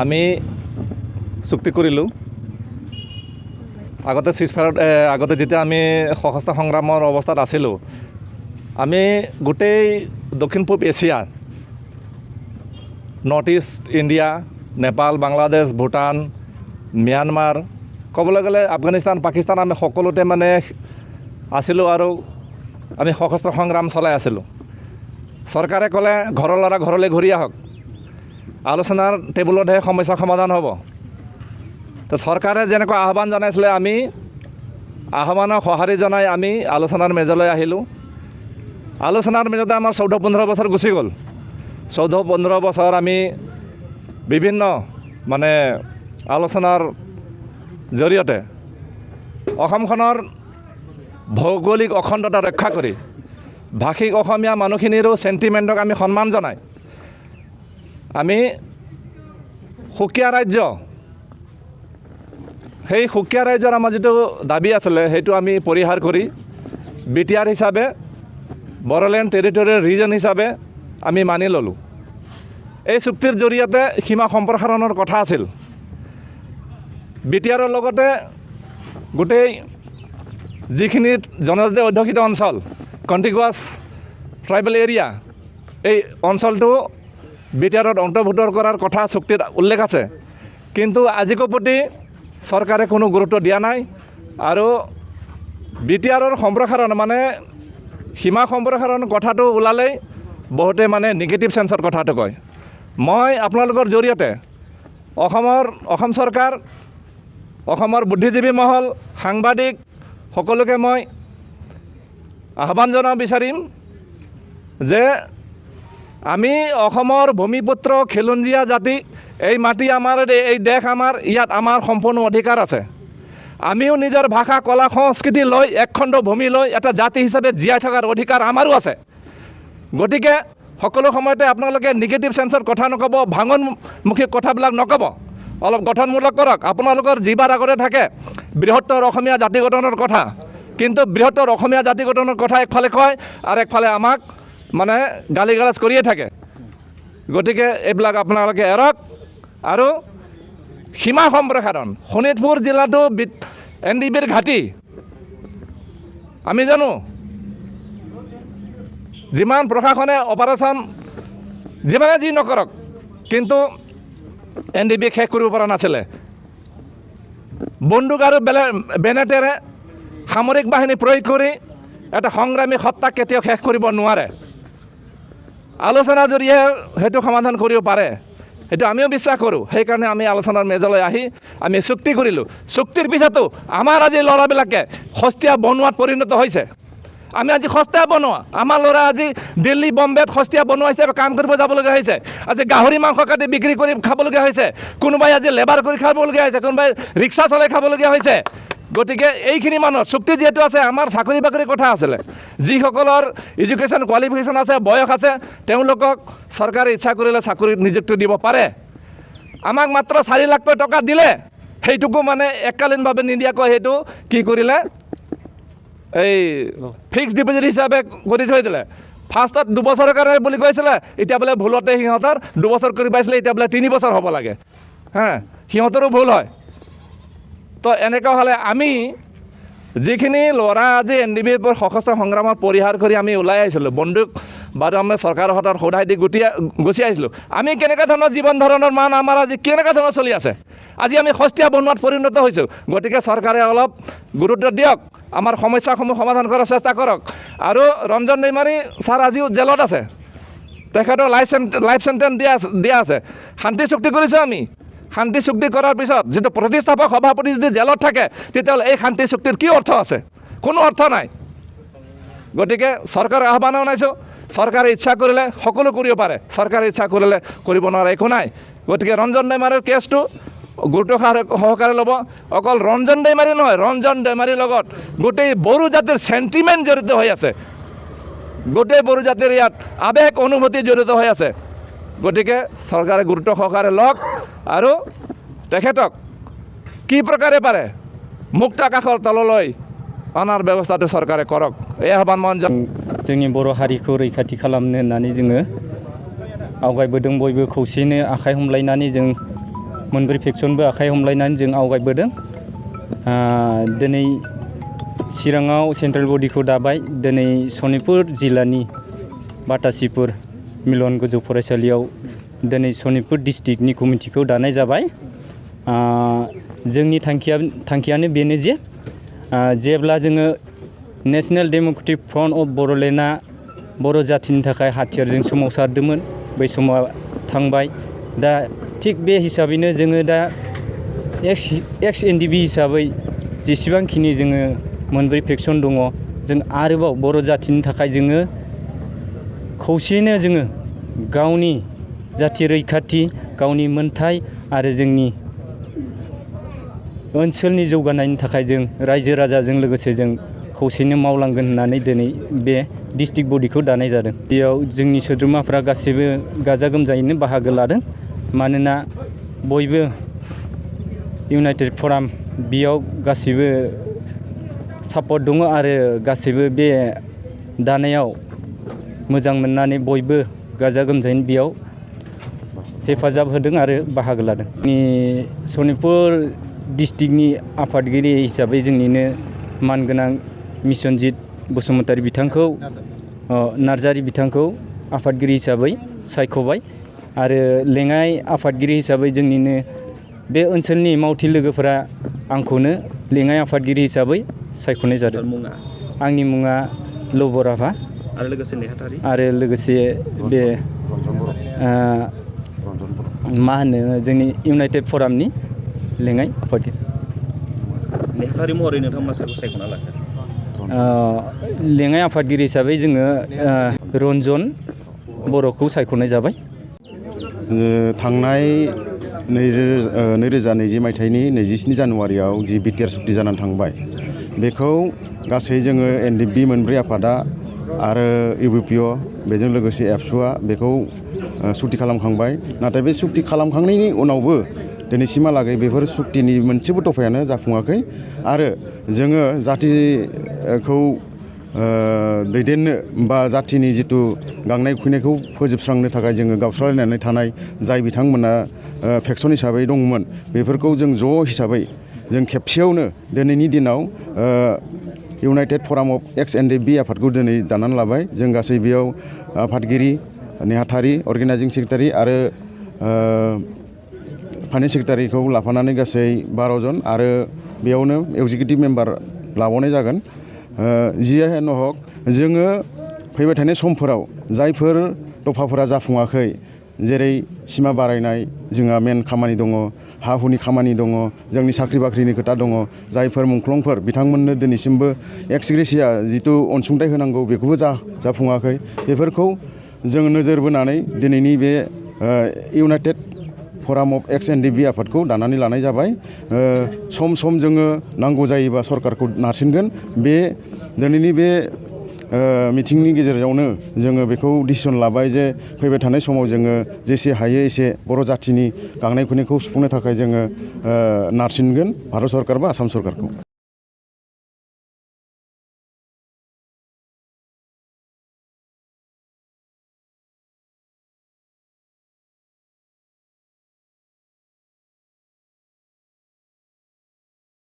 আমি চুক্তি কৰিলোঁ আগতে চিজফায়াৰত আগতে যেতিয়া আমি সশস্ত্ৰ সংগ্ৰামৰ অৱস্থাত আছিলোঁ আমি গোটেই দক্ষিণ পূব Asia north east India Nepal Bangladesh Bhutan Myanmar ক'বলৈ গ'লে আফগানিস্তান পাকিস্তান আমি সকলোতে মানে আছিলোঁ আৰু আমি সশস্ত্ৰ সংগ্ৰাম চলাই আছিলোঁ চৰকাৰে ক'লে ঘৰৰ ল'ৰা ঘৰলৈ ঘূৰি আহক আলোচনাৰ টেবুলতহে সমস্যা সমাধান হ'ব তো চৰকাৰে যেনেকৈ আহ্বান জনাইছিলে আমি আহ্বানক সঁহাৰি জনাই আমি আলোচনাৰ মেজলৈ আহিলোঁ আলোচনাৰ মেজতে আমাৰ 14-15 বছৰ গুচি গ'ল 14-15 বছৰ আমি বিভিন্ন মানে আলোচনাৰ জৰিয়তে অসমখনৰ ভৌগোলিক অখণ্ডতা ৰক্ষা কৰি ভাষিক অসমীয়া মানুহখিনিৰো চেণ্টিমেণ্টক আমি সন্মান জনাই আমি সুকীয়া ৰাজ্য সেই সুকীয়া ৰাজ্যৰ আমাৰ যিটো দাবী আছিলে সেইটো আমি পৰিহাৰ কৰি বিটিআৰ হিচাপে বড়োলেণ্ড টেৰিটৰিয়েল ৰিজন হিচাপে আমি মানি ল'লোঁ এই চুক্তিৰ জৰিয়তে সীমা সম্প্ৰসাৰণৰ কথা আছিল বিটিআৰৰ লগতে গোটেই যিখিনি জনজাতি অধ্যুষিত অঞ্চল কণ্টিগুৱাছ ট্ৰাইবেল এৰিয়া এই অঞ্চলটো বিটিআৰত অন্তৰ্ভুক্ত কৰাৰ কথা চুক্তিত উল্লেখ আছে কিন্তু আজিকো প্ৰতি চৰকাৰে কোনো গুৰুত্ব দিয়া নাই আৰু বিটিআৰৰ সম্প্ৰসাৰণ মানে সীমা সম্প্ৰসাৰণ কথাটো ওলালেই বহুতে মানে নিগেটিভ চেন্সৰ কথাটো কয় মই আপোনালোকৰ জৰিয়তে অসম চৰকাৰ অসমৰ বুদ্ধিজীৱী মহল সাংবাদিক সকলোকে মই আহ্বান জনাব বিচাৰিম যে আমি অসমৰ ভূমিপুত্ৰ খিলঞ্জীয়া জাতি এই মাটি আমাৰ এই দেশ আমাৰ ইয়াত আমাৰ সম্পূৰ্ণ অধিকাৰ আছে আমিও নিজৰ ভাষা কলা সংস্কৃতি লৈ একখণ্ড ভূমি লৈ এটা জাতি হিচাপে জীয়াই থকাৰ অধিকাৰ আমাৰো আছে গতিকে সকলো সময়তে আপোনালোকে নিগেটিভ চেন্সৰ কথা নক'ব ভাঙনমুখী কথাবিলাক নক'ব অলপ গঠনমূলক কৰক আপোনালোকৰ জিভাৰ আগতে থাকে বৃহত্তৰ অসমীয়া জাতি গঠনৰ কথা কিন্তু বৃহত্তৰ অসমীয়া জাতি গঠনৰ কথা একফালে কয় আৰু একফালে আমাক মানে গালি গালাজ কৰিয়ে থাকে গতিকে এইবিলাক আপোনালোকে এৰক আৰু সীমা সম্প্ৰসাৰণ শোণিতপুৰ জিলাটো NDBৰ ঘাটি আমি জানো যিমান প্ৰশাসনে অপাৰেশ্যন যিমানে যি নকৰক কিন্তু NDB শেষ কৰিব পৰা নাছিলে বন্দুক আৰু বেনেটেৰে সামৰিক বাহিনী প্ৰয়োগ কৰি এটা সংগ্ৰামী সত্তাক কেতিয়াও শেষ কৰিব নোৱাৰে আলোচনাৰ জৰিয়তে সেইটো সমাধান কৰিব পাৰে সেইটো আমিও বিশ্বাস কৰোঁ সেইকাৰণে আমি আলোচনাৰ মেজলৈ আহি আমি চুক্তি কৰিলোঁ চুক্তিৰ পিছতো আমাৰ আজি ল'ৰাবিলাকে সস্তীয়া বনোৱাত পৰিণত হৈছে আমি আজি সস্তীয়া বনোৱা আমাৰ ল'ৰা আজি দিল্লী বম্বেত সস্তীয়া বনোৱা হিচাপে কাম কৰিব যাবলগীয়া হৈছে আজি গাহৰি মাংস কাটি বিক্ৰী কৰি খাবলগীয়া হৈছে কোনোবাই আজি লেবাৰ কৰি খাবলগীয়া হৈছে কোনোবাই ৰিক্সা চলাই খাবলগীয়া হৈছে গতিকে এইখিনি মানুহৰ চুক্তি যিহেতু আছে আমাৰ চাকৰি বাকৰিৰ কথা আছিলে যিসকলৰ এডুকেশ্যন কোৱালিফিকেশ্যন আছে বয়স আছে তেওঁলোকক চৰকাৰে ইচ্ছা কৰিলে চাকৰিত নিযুক্তি দিব পাৰে আমাক মাত্ৰ 4 লাখ টকা দিলে সেইটোকো মানে এককালীনভাৱে নিদিয়াকৈ সেইটো কি কৰিলে এই ফিক্সড ডিপজিট হিচাপে কৰি থৈ দিলে ফাৰ্ষ্টত 2 বছৰৰ কাৰণে বুলি কৈছিলে এতিয়া বোলে ভুলতে সিহঁতৰ 2 বছৰ কৰি পাইছিলে এতিয়া বোলে 3 বছৰ হ'ব লাগে সিহঁতৰো ভুল হয় তো এনেকুৱা হ'লে আমি যিখিনি ল'ৰা আজি NDBৰ পৰা সশস্ত্ৰ সংগ্ৰামত পৰিহাৰ কৰি আমি ওলাই আহিছিলোঁ বন্দুক বাৰু আমি চৰকাৰৰ হাতত সদায় দি গুচি আহিছিলোঁ আমি কেনেকুৱা ধৰণৰ জীৱন ধৰণৰ মান আমাৰ আজি কেনেকুৱা ধৰণৰ চলি আছে আজি আমি সস্তীয়া বনোৱাত পৰিণত হৈছোঁ গতিকে চৰকাৰে অলপ গুৰুত্ব দিয়ক আমাৰ সমস্যাসমূহ সমাধান কৰাৰ চেষ্টা কৰক আৰু ৰঞ্জন দৈমাৰী ছাৰ আজিও জেলত আছে তেখেতৰ লাইফ চেণ্টেঞ্চ দিয়া আছে শান্তি চুক্তি কৰিছোঁ আমি শান্তি চুক্তি কৰাৰ পিছত যিটো প্ৰতিষ্ঠাপক সভাপতি যদি জেলত থাকে তেতিয়াহ'লে এই শান্তি চুক্তিৰ কি অৰ্থ আছে কোনো অৰ্থ নাই গতিকে চৰকাৰে আহ্বান জনাইছোঁ চৰকাৰে ইচ্ছা কৰিলে সকলো কৰিব পাৰে চৰকাৰে ইচ্ছা কৰিলে কৰিব নোৱাৰে একো নাই গতিকে ৰঞ্জন দৈমাৰীৰ কেছটো গুৰুত্ব সহকাৰে ল'ব অকল ৰঞ্জন দৈমাৰী নহয় ৰঞ্জন দৈমাৰীৰ লগত গোটেই বড়ো জাতিৰ চেণ্টিমেণ্ট জড়িত হৈ আছে গোটেই বড়ো জাতিৰ ইয়াত আৱেগ অনুভূতি জড়িত হৈ আছে গতিকে চৰকাৰে গুৰুত্ব সহকাৰে লওক আৰু তেখেতক কি প্ৰকাৰে পাৰে মুক্ত আকাশৰ তললৈ অনাৰ ব্যৱস্থাটো চৰকাৰে কৰক এই আহ্বান মন जोंनि बर' हारिखौ रैखाथि खालामनो होननानै जोङो आवगायबोदों बयबो खौसेयैनो आखाइ हमलायनानै जों मोनब्रै फेक्सनबो आखाइ हमलायनानै जों आवगायबोदों। दिनै चिराङाव सेन्ट्रेल बडिखौ दाबाय। दिनै सनितपुर जिल्लानि बाटासिपुर मिलन गोजौ फरायसालियाव दिनै सनितपुर डिस्ट्रिक्टनि कमिटिखौ दानाय जाबाय। जोंनि थांखियानो बेनो जे जेब्ला जोङो नेशनेल डेम'क्रेटिक फ्रन्ट अफ बड'लेण्डआ बर' जाथिनि थाखाय हाथियारजों सोमावसारदोंमोन, बै समाव थांबाय। दा थिग बे हिसाबैनो जोङो दा एक्स एनडिबि हिसाबै जेसेबांखिनि जोङो मोनब्रै फेक्सन दङ, जों आरोबाव बर' जाथिनि थाखाय जोङो खौसेयैनो जोङो गावनि जाथि रैखाथि, गावनि मोनथाय आरो जोंनि ओनसोलनि जौगानायनि थाखाय जों रायजो राजाजों लोगोसे जों खौसेयैनो मावलांगोन होननानै दिनै बे डिस्ट्रिक्ट बडिखौ दानाय जादों। बेयाव जोंनि सोद्रोमाफ्रा गासैबो गाजा गोमजायैनो बाहागो लादों। मानोना बयबो इउनाइटेड फराम बेयाव गासैबो सापर्ट दङ आरो गासैबो बे दानायाव मोजां मोननानै बयबो गाजा गोमजायैनो बेयाव हेफाजाब होदों आरो बाहागो लादों। सनितपुर डिस्ट्रिक्टनि आफादगिरि हिसाबै जोंनिनो मानगोनां मिसनजित बसुमतारी बिथांखौ नार्जारी बिथांखौ आफादगिरि हिसाबै सायख'बाय आरो लेङाइ आफादगिरि हिसाबै जोंनिनो बे ओनसोलनि मावथि लोगोफोरा आंखौनो लेङाइ आफादगिरि हिसाबै सायख'नाय जादों। आंनि मुङा लबर राभा आरो लोगोसे बे मा होनो जोंनि इउनाइटेड फरामनि लेङाइ आफादगिरि। नेहाथारि महरै नोंथांमोना सोरखौ सायख'ना लाखो? लेङाइ आफादगिरि हिसाबै जोङो रन्जन बर'खौ सायख'नाय जाबाय। थांनाय 2020 मायथाइनि 27 जानुवारियाव जि बिटिआर सुक्ति जानानै थांबाय, बेखौ गासै जोङो एनडिएफबि मोनब्रै आफादा आरो इउबिपिअ बेजों लोगोसे एबसुआ बेखौ सुक्ति खालामखांबाय। नाथाय बे सुक्ति खालामखांनायनि उनावबो दिनैसिमहालागै बेफोर सुक्तिनि मोनसेबो दफायानो जाफुङाखै आरो जोङो जाथिखौ दैदेननो बा जाथिनि जिथु गांनाय उखैनायखौ फोजोबस्रांनो थाखाय जोङो गावस्रालायनानै थानाय जाय बिथांमोना फेक्सन हिसाबै दंमोन, बेफोरखौ जों ज' हिसाबै जों खेबसेयावनो दिनैनि दिनाव इउनाइटेड फराम अफ एक्स एनडिएफबि आफादखौ दिनै दानानै लाबाय। जों गासै बेयाव आफादगिरि, नेहाथारि, अर्गेनाइजिं सेक्रेटारि आरो फाइनेन्स सेक्रेटारिखौ लाफानानै गासै 12 जन आरो बेयावनो एक्जिकिउटिभ मेम्बार लाबावनाय जागोन। जियानो हक, जोङो फैबाय थानाय समफोराव जायफोर दफाफोरा जाफुङाखै, जेरै सिमा बारायनाय जोंहा मेन खामानि दङ, हा हुनि खामानि दङ, जोंनि साख्रि बाख्रिनि खोथा दङ, जायफोर मुंख्लंफोर बिथांमोननो दिनैसिमबो एक्स ग्रेसिया जिथु अनसुंथाइ होनांगौ बेखौबो जाफुङाखै। बेफोरखौ जों नोजोर बोनानै दिनैनि बे इउनाइटेड फराम अफ एक्स एनडिएफबि आफादखौ दानानै लानाय जाबाय। सम सम जोङो नांगौ जायोबा सरकारखौ नारसिनगोन। बे दिनैनि बे मिटिंनि गेजेरावनो जोङो बेखौ डिसिसन लाबाय जे फैबाय थानाय समाव जोङो जेसे हायो एसे बर' जाथिनि गांनाय उखैनायखौ सुफुंनो थाखाय जोङो नारसिनगोन भारत सरकार बा आसाम सरकारखौ।